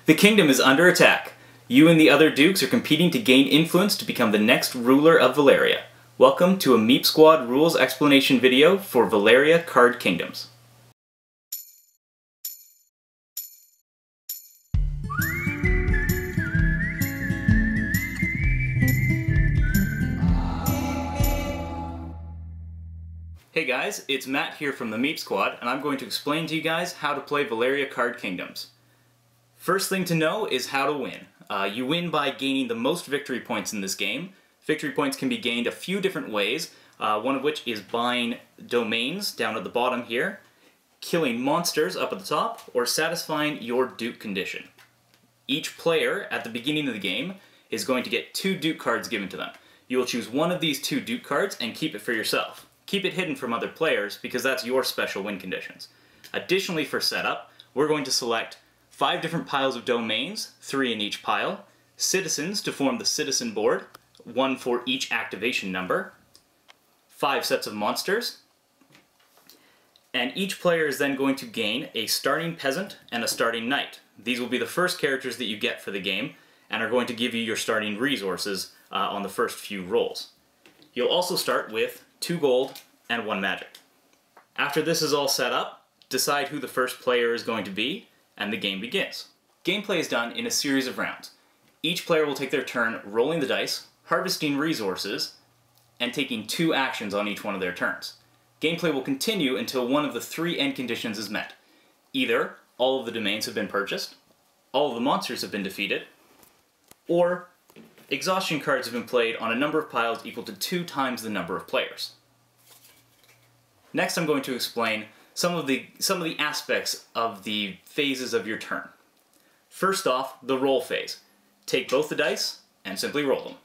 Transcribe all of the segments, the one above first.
The kingdom is under attack. You and the other dukes are competing to gain influence to become the next ruler of Valeria. Welcome to a MEAP Squad rules explanation video for Valeria Card Kingdoms. Hey guys, it's Matt here from the MEAP Squad, and I'm going to explain to you guys how to play Valeria Card Kingdoms. First thing to know is how to win. You win by gaining the most victory points in this game. Victory points can be gained a few different ways, one of which is buying domains down at the bottom here, killing monsters up at the top, or satisfying your Duke condition. Each player at the beginning of the game is going to get 2 Duke cards given to them. You will choose one of these 2 Duke cards and keep it for yourself. Keep it hidden from other players because that's your special win conditions. Additionally, for setup, we're going to select 5 different piles of domains, 3 in each pile, citizens to form the citizen board, 1 for each activation number, 5 sets of monsters, and each player is then going to gain a starting peasant and a starting knight. These will be the first characters that you get for the game and are going to give you your starting resources on the first few rolls. You'll also start with 2 gold and 1 magic. After this is all set up, decide who the first player is going to be, and the game begins. Gameplay is done in a series of rounds. Each player will take their turn rolling the dice, harvesting resources, and taking 2 actions on each one of their turns. Gameplay will continue until one of the 3 end conditions is met. Either all of the domains have been purchased, all of the monsters have been defeated, or exhaustion cards have been played on a number of piles equal to 2 times the number of players. Next I'm going to explain some of the aspects of the phases of your turn. First off, the roll phase. Take both the dice and simply roll them.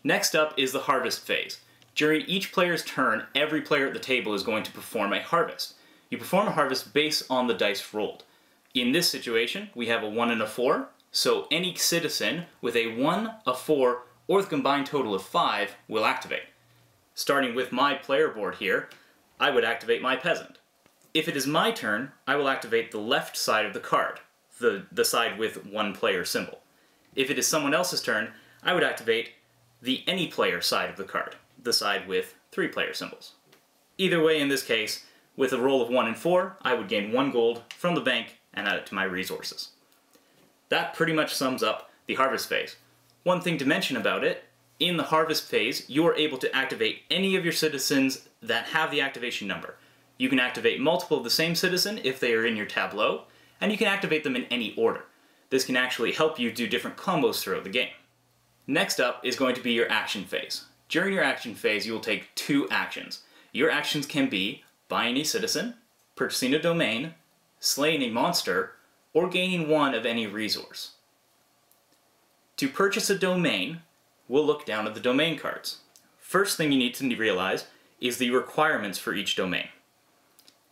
Next up is the harvest phase. During each player's turn, every player at the table is going to perform a harvest. You perform a harvest based on the dice rolled. In this situation, we have a 1 and a 4, so any citizen with a 1, a 4, or the combined total of 5 will activate. Starting with my player board here, I would activate my peasant. If it is my turn, I will activate the left side of the card, the side with 1 player symbol. If it is someone else's turn, I would activate the any player side of the card, the side with 3 player symbols. Either way, in this case, with a roll of 1 and 4, I would gain 1 gold from the bank and add it to my resources. That pretty much sums up the harvest phase. One thing to mention about it, in the harvest phase, you are able to activate any of your citizens that have the activation number. You can activate multiple of the same citizen if they are in your tableau, and you can activate them in any order. This can actually help you do different combos throughout the game. Next up is going to be your action phase. During your action phase, you will take 2 actions. Your actions can be buying a citizen, purchasing a domain, slaying a monster, or gaining 1 of any resource. To purchase a domain, we'll look down at the domain cards. First thing you need to realize is the requirements for each domain.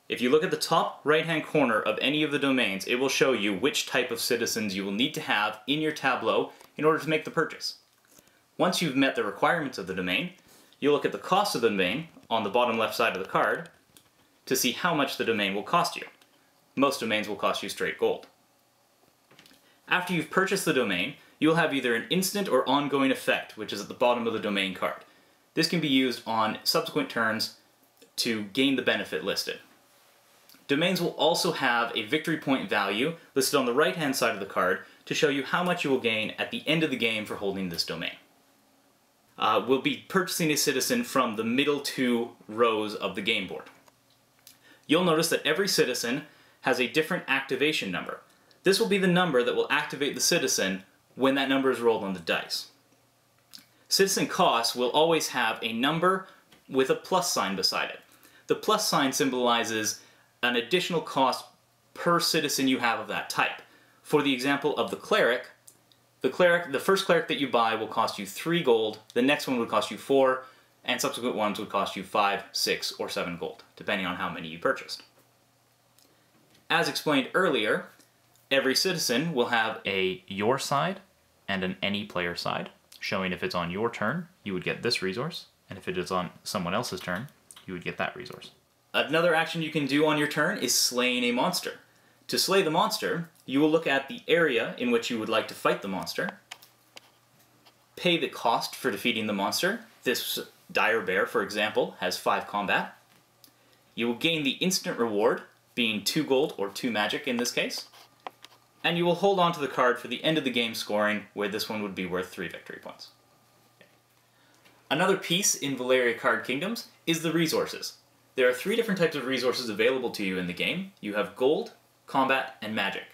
If you look at the top right-hand corner of any of the domains, it will show you which type of citizens you will need to have in your tableau in order to make the purchase. Once you've met the requirements of the domain, you'll look at the cost of the domain on the bottom left side of the card to see how much the domain will cost you. Most domains will cost you straight gold. After you've purchased the domain, you'll have either an instant or ongoing effect, which is at the bottom of the domain card. This can be used on subsequent turns to gain the benefit listed. Domains will also have a victory point value listed on the right-hand side of the card to show you how much you will gain at the end of the game for holding this domain. We'll be purchasing a citizen from the middle 2 rows of the game board. You'll notice that every citizen has a different activation number. This will be the number that will activate the citizen when that number is rolled on the dice. Citizen costs will always have a number with a plus sign beside it. The plus sign symbolizes an additional cost per citizen you have of that type. For the example of the first cleric that you buy will cost you 3 gold, the next one would cost you 4, and subsequent ones would cost you 5, 6, or 7 gold, depending on how many you purchased. As explained earlier, every citizen will have a your side and an any player side, showing if it's on your turn, you would get this resource, and if it is on someone else's turn, you would get that resource. Another action you can do on your turn is slaying a monster. To slay the monster, you will look at the area in which you would like to fight the monster, pay the cost for defeating the monster. This dire bear, for example, has 5 combat. You will gain the instant reward, being 2 gold or 2 magic in this case. And you will hold on to the card for the end of the game scoring, where this one would be worth 3 victory points. Another piece in Valeria Card Kingdoms is the resources. There are 3 different types of resources available to you in the game. You have gold, combat, and magic.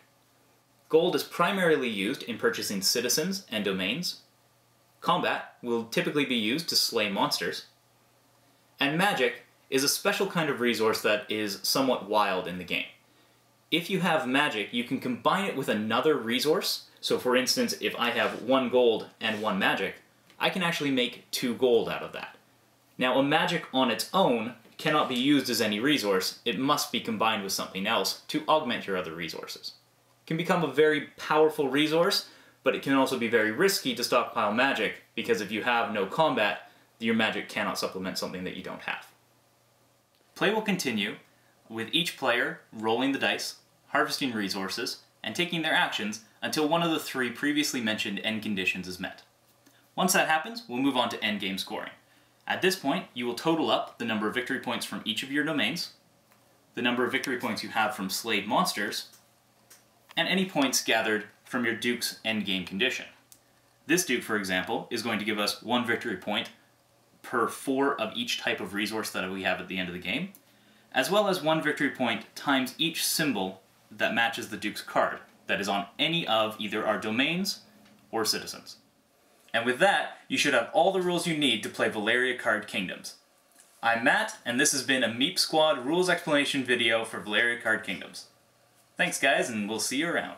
Gold is primarily used in purchasing citizens and domains. Combat will typically be used to slay monsters. And magic is a special kind of resource that is somewhat wild in the game. If you have magic, you can combine it with another resource. So for instance, if I have 1 gold and 1 magic, I can actually make 2 gold out of that. Now, a magic on its own cannot be used as any resource. It must be combined with something else to augment your other resources. It can become a very powerful resource, but it can also be very risky to stockpile magic, because if you have no combat, your magic cannot supplement something that you don't have. Play will continue with each player rolling the dice, harvesting resources, and taking their actions until one of the 3 previously mentioned end conditions is met. Once that happens, we'll move on to endgame scoring. At this point, you will total up the number of victory points from each of your domains, the number of victory points you have from slayed monsters, and any points gathered from your Duke's endgame condition. This Duke, for example, is going to give us 1 victory point per 4 of each type of resource that we have at the end of the game, as well as 1 victory point times each symbol that matches the Duke's card, that is on any of either our domains or citizens. And with that, you should have all the rules you need to play Valeria Card Kingdoms. I'm Matt, and this has been a MEAP Squad rules explanation video for Valeria Card Kingdoms. Thanks guys, and we'll see you around.